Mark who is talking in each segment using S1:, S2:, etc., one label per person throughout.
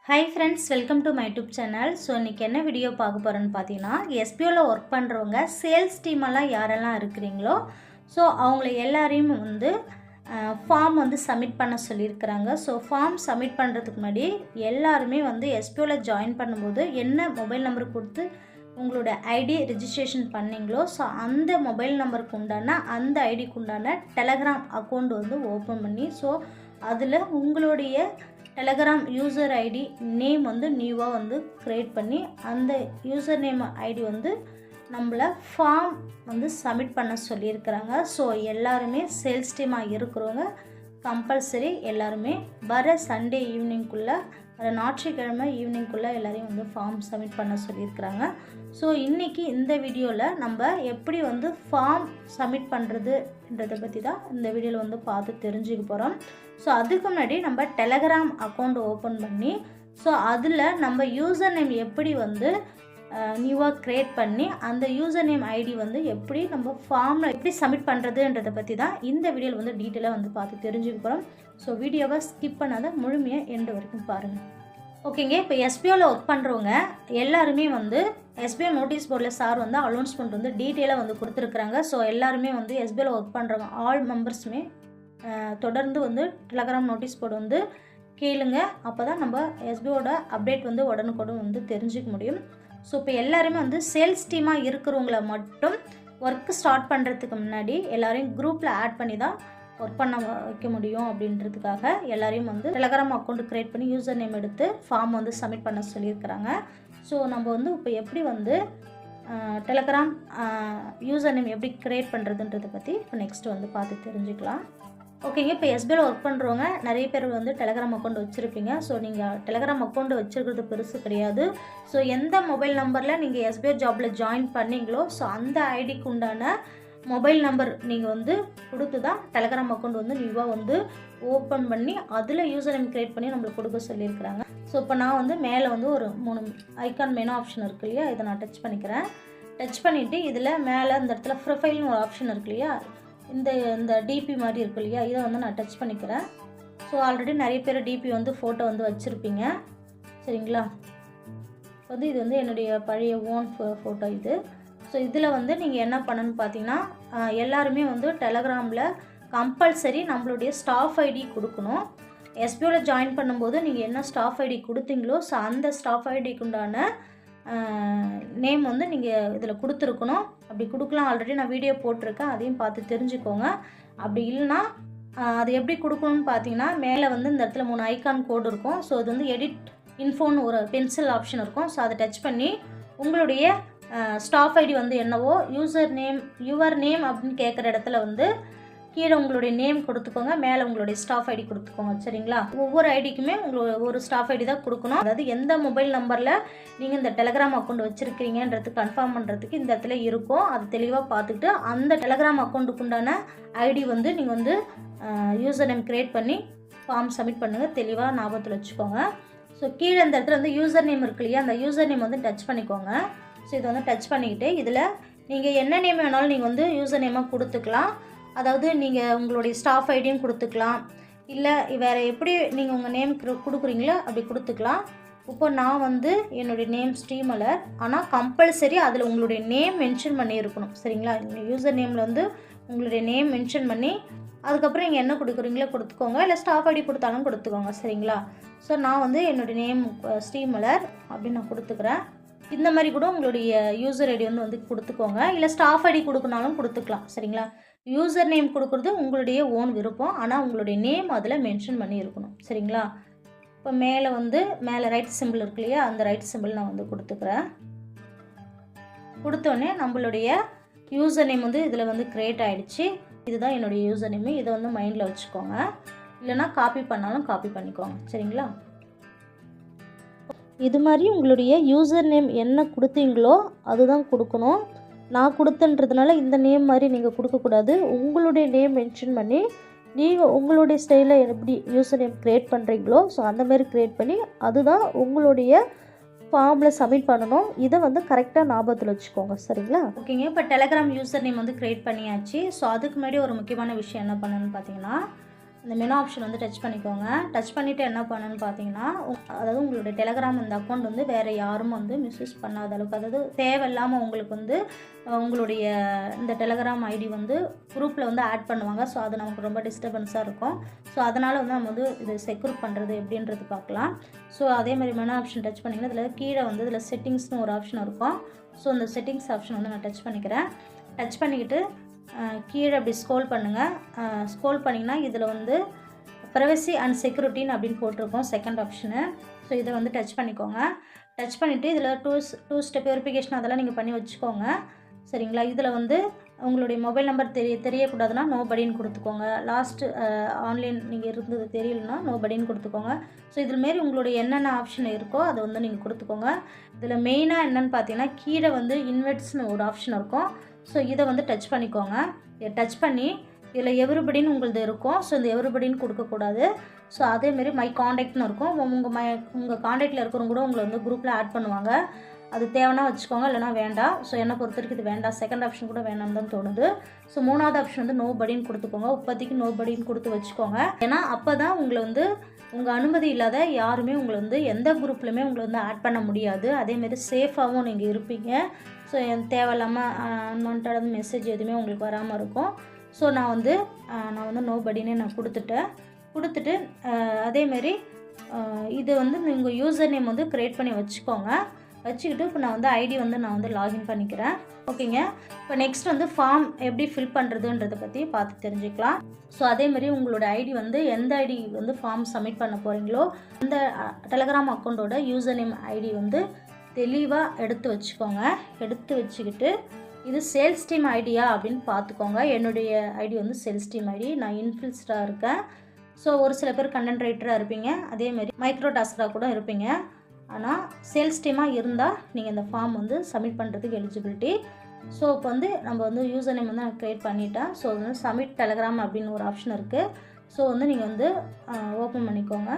S1: Hi friends, welcome to my YouTube channel. So இன்னைக்கு என்ன video பார்க்க போறேன்னு பார்த்தீங்கன்னா, SBOல ஒர்க் பண்ணுறவங்க சேல்ஸ் டீம் எல்லாம் யாரெல்லாம் இருக்கிறீங்களோ ஸோ அவங்கள எல்லாரையும் ஃபார்ம் சப்மிட் பண்ண சொல்லியிருக்கிறாங்க. ஸோ ஃபார்ம் சப்மிட் பண்ணுறதுக்கு முன்னாடி எல்லாருமே SBOல ஜாயின் பண்ணும்போது என்ன மொபைல் நம்பர் கொடுத்து உங்களோட ஐடி ரிஜிஸ்ட்ரேஷன் பண்ணிங்களோ ஸோ அந்த மொபைல் நம்பருக்கு உண்டான அந்த ஐடிக்கு உண்டான டெலகிராம் அக்கௌண்ட் ஓப்பன் பண்ணி ஸோ அதில் உங்களுடைய டெலகிராம் யூசர் ஐடி நேம் நியூவாக க்ரியேட் பண்ணி அந்த யூசர் நேம் ஐடி நம்மளை ஃபார்ம் சப்மிட் பண்ண சொல்லியிருக்கிறாங்க. ஸோ எல்லாருமே சேல்ஸ் டீமாக இருக்கிறவங்க கம்பல்சரி எல்லாருமே வர சண்டே ஈவினிங்குள்ளே வர ஞாயிற்றுக்கிழமை ஈவினிங்குள்ளே எல்லாரையும் ஃபார்ம் சப்மிட் பண்ண சொல்லியிருக்கிறாங்க. ஸோ இன்றைக்கி இந்த வீடியோவில் நம்ம எப்படி ஃபார்ம் சப்மிட் பண்ணுறதுன்றதை பற்றி தான் இந்த வீடியோவில் பார்த்து தெரிஞ்சுக்க போகிறோம். ஸோ அதுக்கு முன்னாடி நம்ம டெலகிராம் அக்கௌண்ட் ஓப்பன் பண்ணி ஸோ அதில் நம்ம யூசர் நேம் எப்படி நியூவாக க்ரியேட் பண்ணி அந்த யூசர் நேம் ஐடி எப்படி நம்ம ஃபார்மில் எப்படி சப்மிட் பண்ணுறதுன்றதை பற்றி தான் இந்த வீடியோவில் டீட்டெயிலாக பார்த்து தெரிஞ்சுக்க போகிறோம். ஸோ வீடியோவை ஸ்கிப் பண்ணாத முழுமையாக எண்டு வரைக்கும் பாருங்கள். ஓகேங்க, இப்போ SBOவில் ஒர்க் பண்ணுறவங்க எல்லாருமே SBO நோட்டீஸ் போர்டில் சார் அனௌன்ஸ்மெண்ட் டீட்டெயிலாக கொடுத்துருக்குறாங்க. ஸோ எல்லாருமே SBOவில் ஒர்க் பண்ணுறவங்க ஆல் மெம்பர்ஸுமே தொடர்ந்து டெலகிராம் நோட்டீஸ் போர்டு கேளுங்க. அப்போ தான் நம்ம SBOட அப்டேட் உடனுக்குடன் தெரிஞ்சிக்க முடியும். ஸோ இப்போ எல்லாருமே சேல்ஸ் டீமாக இருக்கிறவங்கள மட்டும் ஒர்க் ஸ்டார்ட் பண்ணுறதுக்கு முன்னாடி எல்லாரையும் குரூப்பில் ஆட் பண்ணி தான் ஒர்க் பண்ண வைக்க முடியும் அப்படின்றதுக்காக எல்லாரையும் டெலகிராம் அக்கௌண்ட் க்ரியேட் பண்ணி யூசர் நேம் எடுத்து ஃபார்ம் சப்மிட் பண்ண சொல்லியிருக்கிறாங்க. ஸோ நம்ம இப்போ எப்படி டெலகிராம் யூசர் நேம் எப்படி க்ரியேட் பண்ணுறதுன்றதை பற்றி இப்போ நெக்ஸ்ட்டு பார்த்து தெரிஞ்சுக்கலாம். ஓகேங்க, இப்போ SBOவில் ஒர்க் பண்ணுறவங்க நிறைய பேர் டெலகிராம் அக்கௌண்ட் வச்சுருப்பீங்க. ஸோ நீங்கள் டெலகிராம் அக்கௌண்ட் வச்சுருக்கிறது பெருசு கிடையாது. ஸோ எந்த மொபைல் நம்பரில் நீங்கள் SBO ஜாபில் ஜாயின் பண்ணிங்களோ ஸோ அந்த ஐடிக்கு உண்டான மொபைல் நம்பர் நீங்கள் கொடுத்து தான் டெலகிராம் அக்கௌண்ட் நியூவாக ஓப்பன் பண்ணி அதில் யூசர் நேம் க்ரியேட் பண்ணி நம்மளுக்கு கொடுக்க சொல்லியிருக்கிறாங்க. ஸோ இப்போ நான் மேலே ஒரு 3 ஐக்கான் மெனு ஆப்ஷன் இருக்கு இல்லையா, இதை நான் டச் பண்ணிக்கிறேன். டச் பண்ணிவிட்டு இதில் மேலே இந்த இடத்துல ப்ரொஃபைல்னு ஒரு ஆப்ஷன் இருக்கு இல்லையா, இந்த டிபி மாதிரி இருக்கு இல்லையா, இதை நான் டச் பண்ணிக்கிறேன். ஸோ ஆல்ரெடி நிறைய பேர் டிபி ஃபோட்டோ வச்சுருப்பீங்க சரிங்களா. இது என்னுடைய பழைய ஓன் ஃபோட்டோ இது. ஸோ இதில் நீங்கள் என்ன பண்ணணும்னு பார்த்தீங்கன்னா எல்லாருமே டெலகிராமில் கம்பல்சரி நம்மளுடைய ஸ்டாஃப் ஐடி கொடுக்கணும். SBOவில் ஜாயின் பண்ணும்போது நீங்கள் என்ன ஸ்டாஃப் ஐடி கொடுத்தீங்களோ ஸோ அந்த ஸ்டாஃப் ஐடிக்கு உண்டான நேம் நீங்கள் இதில் கொடுத்துருக்கணும். அப்படி கொடுக்கலாம், ஆல்ரெடி நான் வீடியோ போட்டிருக்கேன், அதையும் பார்த்து தெரிஞ்சுக்கோங்க. அப்படி இல்லைன்னா அது எப்படி கொடுக்கணும்னு பார்த்தீங்கன்னா மேலே இந்த இடத்துல 3 ஐக்கான் கோடு இருக்கும். ஸோ இது எடிட் இன்ஃபோன்னு ஒரு பென்சில் ஆப்ஷன் இருக்கும். ஸோ அதை டச் பண்ணி உங்களுடைய ஸ்டாஃப் ஐடி என்னவோ யுவர் நேம் அப்படின்னு கேட்குற இடத்துல கீழே உங்களுடைய நேம் கொடுத்துக்கோங்க, மேலே உங்களுடைய ஸ்டாஃப் ஐடி கொடுத்துக்கோங்க சரிங்களா. ஒவ்வொரு ஐடிக்குமே ஒரு ஸ்டாஃப் ஐடி தான் கொடுக்கணும். அதாவது எந்த மொபைல் நம்பரில் நீங்கள் இந்த டெலகிராம் அக்கௌண்ட் வச்சுருக்கீங்கன்றது கன்ஃபார்ம் பண்ணுறதுக்கு இந்த இடத்துல இருக்கும். அது தெளிவாக பார்த்துக்கிட்டு அந்த டெலகிராம் அக்கௌண்ட்டுக்கு உண்டான ஐடி நீங்கள் யூசர் நேம் க்ரியேட் பண்ணி ஃபார்ம் சப்மிட் பண்ணுங்கள். தெளிவாக ஞாபகத்தில் வச்சுக்கோங்க. ஸோ கீழே இந்த இடத்துல யூசர் நேம் இருக்கு இல்லையா, அந்த யூசர் நேம் டச் பண்ணிக்கோங்க. ஸோ இதை டச் பண்ணிக்கிட்டு இதில் நீங்கள் என்ன நேம் வேணாலும் நீங்கள் யூசர் நேமாக கொடுத்துக்கலாம். அதாவது நீங்கள் உங்களுடைய ஸ்டாஃப் ஐடியும் கொடுத்துக்கலாம், இல்லை வேறு எப்படி நீங்கள் உங்கள் நேம் கொடுக்குறீங்களோ அப்படி கொடுத்துக்கலாம். இப்போ நான் என்னுடைய நேம் ஸ்ரீமலர், ஆனால் கம்பல்சரி அதில் உங்களுடைய நேம் மென்ஷன் பண்ணி இருக்கணும் சரிங்களா. யூசர் நேமில் உங்களுடைய நேம் மென்ஷன் பண்ணி அதுக்கப்புறம் நீங்கள் என்ன கொடுக்குறீங்களோ கொடுத்துக்கோங்க, இல்லை ஸ்டாஃப் ஐடி கொடுத்தாலும் கொடுத்துக்கோங்க சரிங்களா. ஸோ நான் என்னுடைய நேம் ஸ்ரீமலர் அப்படின்னு நான் கொடுத்துக்கிறேன். இந்த மாதிரி கூட உங்களுடைய யூசர் ஐடி கொடுத்துக்கோங்க, இல்லை ஸ்டாஃப் ஐடி கொடுக்கனாலும் கொடுத்துக்கலாம் சரிங்களா. யூசர் நேம் கொடுக்குறது உங்களுடைய ஓன் விருப்பம், ஆனால் உங்களுடைய நேம் அதில் மென்ஷன் பண்ணி இருக்கணும் சரிங்களா. இப்போ மேலே ரைட் சிம்பிள் இருக்கு இல்லையா, அந்த ரைட் சிம்பிள் நான் கொடுத்துக்கிறேன். கொடுத்தோடனே நம்மளுடைய யூசர் நேம் இதில் க்ரியேட் ஆகிடுச்சு. இதுதான் என்னுடைய யூசர் நேம். இதை மைண்டில் வச்சுக்கோங்க, இல்லைனா காப்பி பண்ணாலும் காப்பி பண்ணிக்கோங்க சரிங்களா. இது மாதிரி உங்களுடைய யூசர் நேம் என்ன கொடுத்தீங்களோ அதுதான் கொடுக்கணும். நான் கொடுத்தன்றதுனால இந்த நேம் மாதிரி நீங்கள் கொடுக்கக்கூடாது. உங்களுடைய நேம் மென்ஷன் பண்ணி நீங்கள் உங்களுடைய ஸ்டைலில் எப்படி யூசர் நேம் க்ரியேட் பண்ணுறீங்களோ ஸோ அந்த மாதிரி க்ரியேட் பண்ணி அதுதான் உங்களுடைய ஃபார்மில் சப்மிட் பண்ணணும். இதை கரெக்டாக ஞாபகத்தில் வச்சுக்கோங்க சரிங்களா. ஓகேங்க, இப்போ டெலகிராம் யூசர் நேம் க்ரியேட் பண்ணியாச்சு. ஸோ அதுக்கு முன்னாடி ஒரு முக்கியமான விஷயம் என்ன பண்ணணும்னு பார்த்தீங்கன்னா இந்த மெனு ஆப்ஷன் வந்து டச் பண்ணிக்கோங்க. டச் பண்ணிவிட்டு என்ன பண்ணணும்னு பார்த்தீங்கன்னா, அதாவது உங்களுடைய டெலகிராம் இந்த அக்கௌண்ட் வந்து வேறு யாரும் வந்து மிஸ்யூஸ் பண்ணாத அளவுக்கு, அதாவது தேவையில்லாமல் உங்களுக்கு வந்து உங்களுடைய இந்த டெலகிராம் ஐடி வந்து குரூப்பில் வந்து ஆட் பண்ணுவாங்க. ஸோ அது நமக்கு ரொம்ப டிஸ்டர்பன்ஸாக இருக்கும். ஸோ அதனால் வந்து நம்ம வந்து இது செக்யூர் பண்ணுறது எப்படின்றது பார்க்கலாம். ஸோ அதேமாதிரி மெனு ஆப்ஷன் டச் பண்ணிங்கன்னா இதில் கீழே வந்து இதில் செட்டிங்ஸ்னு ஒரு ஆப்ஷன் இருக்கும். ஸோ இந்த செட்டிங்ஸ் ஆப்ஷன் வந்து நான் டச் பண்ணிக்கிறேன். டச் பண்ணிக்கிட்டு கீழே அப்படி ஸ்க்ரோல் பண்ணுங்கள். ஸ்க்ரோல் பண்ணிங்கன்னா இதில் வந்து ப்ரைவசி அண்ட் செக்யூரிட்டின்னு அப்படின்னு போட்டிருக்கோம் செகண்ட் ஆப்ஷனு. ஸோ இதை வந்து டச் பண்ணிக்கோங்க. டச் பண்ணிவிட்டு இதில் டூ ஸ்டெப் வெரிஃபிகேஷன் அதெல்லாம் நீங்கள் பண்ணி வச்சுக்கோங்க. சரிங்களா? இதில் வந்து உங்களுடைய மொபைல் நம்பர் தெரியக்கூடாதுன்னா நோபடின்னு கொடுத்துக்கோங்க. லாஸ்ட்டு ஆன்லைன் நீங்கள் இருந்தது தெரியலன்னா நோபடின்னு கொடுத்துக்கோங்க. ஸோ இதில் மாரி உங்களுடைய என்னென்ன ஆப்ஷன் இருக்கோ அதை வந்து நீங்கள் கொடுத்துக்கோங்க. இதில் மெயினாக என்னென்னு பார்த்தீங்கன்னா கீழே வந்து இன்வெர்ட்ஸ்னு ஒரு ஆப்ஷன் இருக்கும். ஸோ இதை வந்து டச் பண்ணிக்கோங்க. இதை டச் பண்ணி இதில் எவ்ரிபடின்னு உங்களது இருக்கும். ஸோ இந்த எவ்ரிபடின்னு கொடுக்கக்கூடாது. ஸோ அதேமாரி மை காண்டாக்ட்னு இருக்கும். உங்கள் காண்டாக்டில் இருக்கிறவங்க கூட உங்களை வந்து குரூப்பில் ஆட் பண்ணுவாங்க. அது தேவைன்னா வச்சுக்கோங்க, இல்லைனா வேண்டாம். ஸோ என்னை பொறுத்த வரைக்கும் இது வேண்டாம். செகண்ட் ஆப்ஷன் கூட வேணாம்னு தான் தோணுது. ஸோ மூணாவது ஆப்ஷன் வந்து நோபடின்னு கொடுத்துக்கோங்க. இப்போதைக்கு நோபடின்னு கொடுத்து வச்சுக்கோங்க. ஏன்னா அப்போ தான் உங்களை வந்து உங்கள் அனுமதி இல்லாத யாருமே உங்களை வந்து எந்த குரூப்லையுமே உங்களை வந்து ஆட் பண்ண முடியாது. அதேமாரி சேஃபாகவும் நீங்கள் இருப்பீங்க. ஸோ தேவையில்லாமல் அன்வான்டான மெசேஜ் எதுவுமே உங்களுக்கு வராமல் இருக்கும். ஸோ நான் வந்து நோபடின்னு நான் கொடுத்துட்டு அதேமாரி இது வந்து உங்கள் யூசர் நேம் வந்து க்ரியேட் பண்ணி வச்சுக்கோங்க. வச்சுக்கிட்டு இப்போ நான் வந்து ஐடி வந்து நான் வந்து லாகின் பண்ணிக்கிறேன். ஓகேங்க. இப்போ நெக்ஸ்ட் வந்து ஃபார்ம் எப்படி ஃபில் பண்ணுறதுன்றதை பற்றி பார்த்து தெரிஞ்சுக்கலாம். ஸோ அதேமாதிரி உங்களோட ஐடி வந்து எந்த ஐடி வந்து ஃபார்ம் சப்மிட் பண்ண போகிறீங்களோ அந்த டெலகிராம் அக்கௌண்ட்டோட யூசர் நேம் ஐடி வந்து தெளிவாக எடுத்து வச்சுக்கோங்க. எடுத்து வச்சுக்கிட்டு இது சேல்ஸ் டீம் ஐடியா அப்படின்னு பார்த்துக்கோங்க. என்னுடைய ஐடி வந்து சேல்ஸ் டீம் ஐடி. நான் இன்ஃப்ளூயன்சராக இருக்கேன். ஸோ ஒரு சில பேர் கண்டென்ட் ரைட்டராக இருப்பீங்க, அதேமாரி மைக்ரோ டாஸ்கராக கூட இருப்பீங்க. ஆனால் சேல்ஸ் டீமாக இருந்தால் நீங்கள் இந்த ஃபார்ம் வந்து சப்மிட் பண்ணுறதுக்கு எலிஜிபிலிட்டி. ஸோ இப்போ வந்து நம்ம வந்து யூசர் நேம் வந்து நான் க்ரியேட் பண்ணிட்டேன். ஸோ வந்து சப்மிட் டெலகிராம் அப்படின்னு ஒரு ஆப்ஷன் இருக்குது. ஸோ வந்து நீங்கள் வந்து ஓப்பன் பண்ணிக்கோங்க.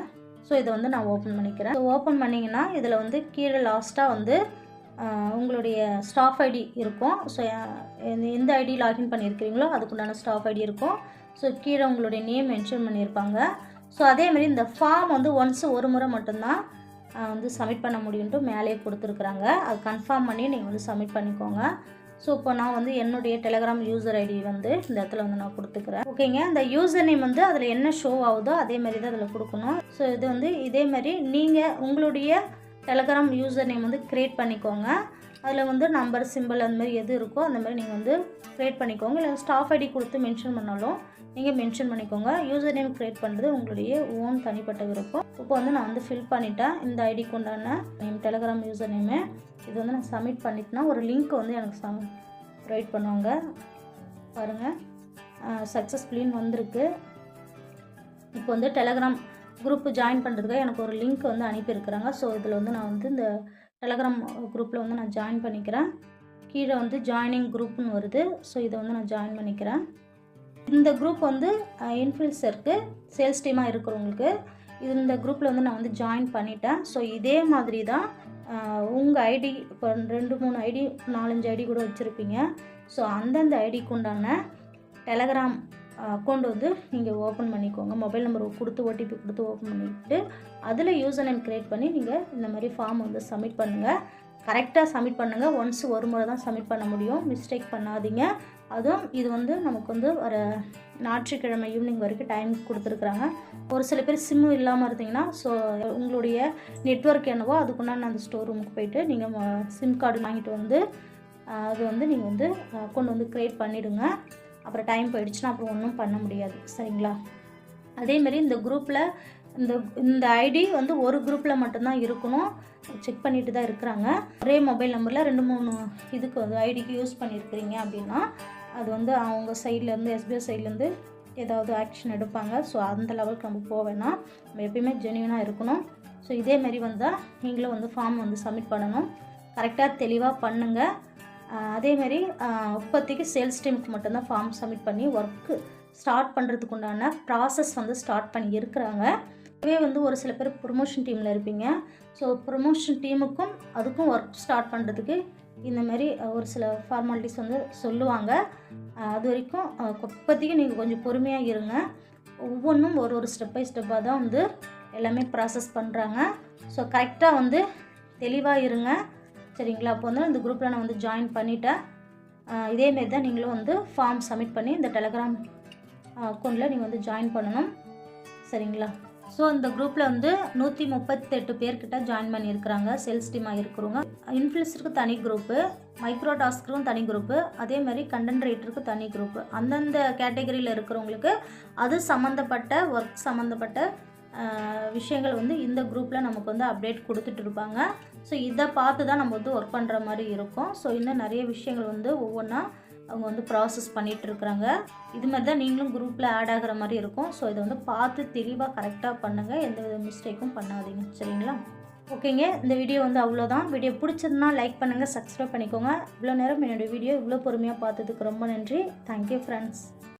S1: ஸோ இதை வந்து நான் ஓப்பன் பண்ணிக்கிறேன். ஸோ ஓப்பன் பண்ணிங்கன்னா இதில் வந்து கீழே லாஸ்ட்டாக வந்து உங்களுடைய ஸ்டாஃப் ஐடி இருக்கும். ஸோ எந்த ஐடி லாகின் பண்ணியிருக்கிறீங்களோ அதுக்குண்டான ஸ்டாஃப் ஐடி இருக்கும். ஸோ கீழே உங்களுடைய நேம் மென்ஷன் பண்ணியிருப்பாங்க. ஸோ அதேமாதிரி இந்த ஃபார்ம் வந்து ஒரு முறை மட்டும்தான் வந்து சப்மிட் பண்ண முடியும்ட்டு மேலேயே கொடுத்துருக்குறாங்க. அது கன்ஃபார்ம் பண்ணி நீங்கள் வந்து சப்மிட் பண்ணிக்கோங்க. ஸோ இப்போ நான் வந்து என்னுடைய டெலகிராம் யூசர் ஐடி வந்து இந்த இடத்துல வந்து நான் கொடுத்துக்கிறேன். ஓகேங்க. இந்த யூசர் நேம் வந்து அதில் என்ன ஷோ ஆகுதோ அதேமாதிரி தான் அதில் கொடுக்கணும். ஸோ இது வந்து இதேமாதிரி நீங்கள் உங்களுடைய டெலகிராம் யூசர் நேம் வந்து க்ரியேட் பண்ணிக்கோங்க. அதில் வந்து நம்பர் சிம்பிள் அந்த மாதிரி எது இருக்கோ அந்த மாதிரி நீங்கள் வந்து க்ரியேட் பண்ணிக்கோங்க. இல்லை ஸ்டாஃப் ஐடி கொடுத்து மென்ஷன் பண்ணாலும் நீங்கள் மென்ஷன் பண்ணிக்கோங்க. யூசர் நேம் க்ரியேட் பண்ணுறது உங்களுடைய ஓன் தனிப்பட்ட விருப்பம். இப்போ வந்து நான் வந்து ஃபில் பண்ணிட்டேன். இந்த ஐடிக்கு உண்டான நேம் டெலகிராம் யூசர் நேமு இது வந்து நான் சப்மிட் பண்ணிட்டேன்னா ஒரு லிங்க் வந்து எனக்கு ரைட் பண்ணுவாங்க. பாருங்கள், சக்ஸஸ்ஃபுல்லின்னு வந்திருக்கு. இப்போ வந்து டெலகிராம் குரூப்பு ஜாயின் பண்ணுறதுக்காக எனக்கு ஒரு லிங்க் வந்து அனுப்பியிருக்கிறாங்க. ஸோ இதில் வந்து நான் வந்து இந்த டெலகிராம் குரூப்பில் வந்து நான் ஜாயின் பண்ணிக்கிறேன். கீழே வந்து ஜாயினிங் குரூப்னு வருது. ஸோ இதை வந்து நான் ஜாயின் பண்ணிக்கிறேன். இந்த குரூப் வந்து இன்ஃப்ளூயன்சருக்கு சேல்ஸ் டீமாக இருக்கிறவங்களுக்கு இந்த குரூப்பில் வந்து நான் வந்து ஜாயின் பண்ணிட்டேன். ஸோ இதே மாதிரி தான் உங்கள் ஐடி இப்போ 2-3 ஐடி 4-5 ஐடி கூட வச்சுருப்பீங்க. ஸோ அந்தந்த ஐடிக்கு உண்டான டெலகிராம் அக்கௌண்ட் வந்து நீங்கள் ஓப்பன் பண்ணிக்கோங்க. மொபைல் நம்பர் கொடுத்து ஓடிபி கொடுத்து ஓப்பன் பண்ணிவிட்டு அதில் யூசர் நேம் க்ரியேட் பண்ணி நீங்கள் இந்த மாதிரி ஃபார்ம் வந்து சப்மிட் பண்ணுங்கள். கரெக்டாக சப்மிட் பண்ணுங்கள். ஒரு முறை தான் சப்மிட் பண்ண முடியும். மிஸ்டேக் பண்ணாதீங்க. அதுவும் இது வந்து நமக்கு வந்து வர ஞாயிற்றுக்கிழமை ஈவினிங் வரைக்கும் டைம் கொடுத்துருக்குறாங்க. ஒரு சில பேர் சிம்மு இல்லாமல் இருந்தீங்கன்னா ஸோ உங்களுடைய நெட்வொர்க் என்னவோ அதுக்குண்டான அந்த ஸ்டோர் ரூமுக்கு போய்ட்டு நீங்கள் சிம் கார்டு வாங்கிட்டு வந்து அது வந்து நீங்கள் வந்து அக்கௌண்ட் வந்து க்ரியேட் பண்ணிவிடுங்க. அப்புறம் டைம் போயிடுச்சுன்னா அப்புறம் ஒன்றும் பண்ண முடியாது. சரிங்களா? அதேமாரி இந்த குரூப்பில் இந்த ஐடி வந்து ஒரு குரூப்பில் மட்டும்தான் இருக்கணும். செக் பண்ணிட்டு தான் இருக்கிறாங்க. ஒரே மொபைல் நம்பரில் 2-3 இதுக்கு வந்து ஐடிக்கு யூஸ் பண்ணியிருக்கிறீங்க அப்படின்னா அது வந்து அவங்க சைட்லேருந்து எஸ்பிஐ சைட்லேருந்து ஏதாவது ஆக்ஷன் எடுப்பாங்க. ஸோ அந்த லெவலுக்கு நம்ம போவேன்னா நம்ம எப்பயுமே ஜென்யூனாக இருக்கணும். ஸோ இதேமாரி வந்தால் நீங்களும் வந்து ஃபார்ம் வந்து சப்மிட் பண்ணணும். கரெக்டாக தெளிவாக பண்ணுங்கள். அதேமாரி இப்போதைக்கு சேல்ஸ் டீமுக்கு மட்டும்தான் ஃபார்ம் சப்மிட் பண்ணி ஒர்க்கு ஸ்டார்ட் பண்ணுறதுக்கு உண்டான ப்ராசஸ் வந்து ஸ்டார்ட் பண்ணி இருக்கிறாங்க. இதுவே வந்து ஒரு சில பேர் ப்ரொமோஷன் டீமில் இருப்பீங்க. ஸோ ப்ரொமோஷன் டீமுக்கும் அதுக்கும் ஒர்க் ஸ்டார்ட் பண்ணுறதுக்கு இந்த மாதிரி ஒரு சில ஃபார்மாலிட்டிஸ் வந்து சொல்லுவாங்க. அது வரைக்கும் இப்போதைக்கு நீங்கள் கொஞ்சம் பொறுமையாக இருங்க. ஒவ்வொன்றும் ஒரு ஸ்டெப் பை ஸ்டெப்பாக தான் வந்து எல்லாமே ப்ராசஸ் பண்ணுறாங்க. ஸோ கரெக்டாக வந்து தெளிவாக இருங்க சரிங்களா. அப்போ வந்து இந்த குரூப்பில் நான் வந்து ஜாயின் பண்ணிட்டேன். இதேமாரி தான் நீங்களும் வந்து ஃபார்ம் சப்மிட் பண்ணி இந்த டெலகிராம் அக்கௌண்ட்டில் நீங்கள் வந்து ஜாயின் பண்ணணும் சரிங்களா. ஸோ இந்த குரூப்பில் வந்து 138 பேர்கிட்ட ஜாயின் பண்ணியிருக்கிறாங்க. சேல்ஸ் டீமாக இருக்கிறவங்க. இன்ஃப்ளூயன்சருக்கு தனி குரூப்பு, மைக்ரோ டாஸ்கருக்கும் தனி குரூப்பு, அதே மாதிரி கண்டென்ட் ரைட்டருக்கு தனி குரூப்பு. அந்தந்த கேட்டகரியில் இருக்கிறவங்களுக்கு அது சம்மந்தப்பட்ட ஒர்க் சம்மந்தப்பட்ட விஷயங்கள் வந்து இந்த குரூப்பில் நமக்கு வந்து அப்டேட் கொடுத்துட்டு இருப்பாங்க. ஸோ இதை பார்த்து தான் நம்ம வந்து ஒர்க் பண்ணுற மாதிரி இருக்கும். ஸோ இன்னும் நிறைய விஷயங்கள் வந்து ஒவ்வொன்றா அவங்க வந்து ப்ராசஸ் பண்ணிகிட்ருக்குறாங்க. இது மாதிரி தான் நீங்களும் குரூப்பில் ஆட் ஆகிற மாதிரி இருக்கும். ஸோ இதை வந்து பார்த்து தெளிவாக கரெக்டாக பண்ணுங்கள், எந்த வித மிஸ்டேக்கும் பண்ணாதீங்க சரிங்களா. ஓகேங்க, இந்த வீடியோ வந்து அவ்வளோதான். வீடியோ பிடிச்சதுன்னா லைக் பண்ணுங்கள், சப்ஸ்கிரைப் பண்ணிக்கோங்க. இவ்வளோ நேரம் என்னுடைய வீடியோ இவ்வளோ பொறுமையாக பார்த்ததுக்கு ரொம்ப நன்றி. Thank you friends.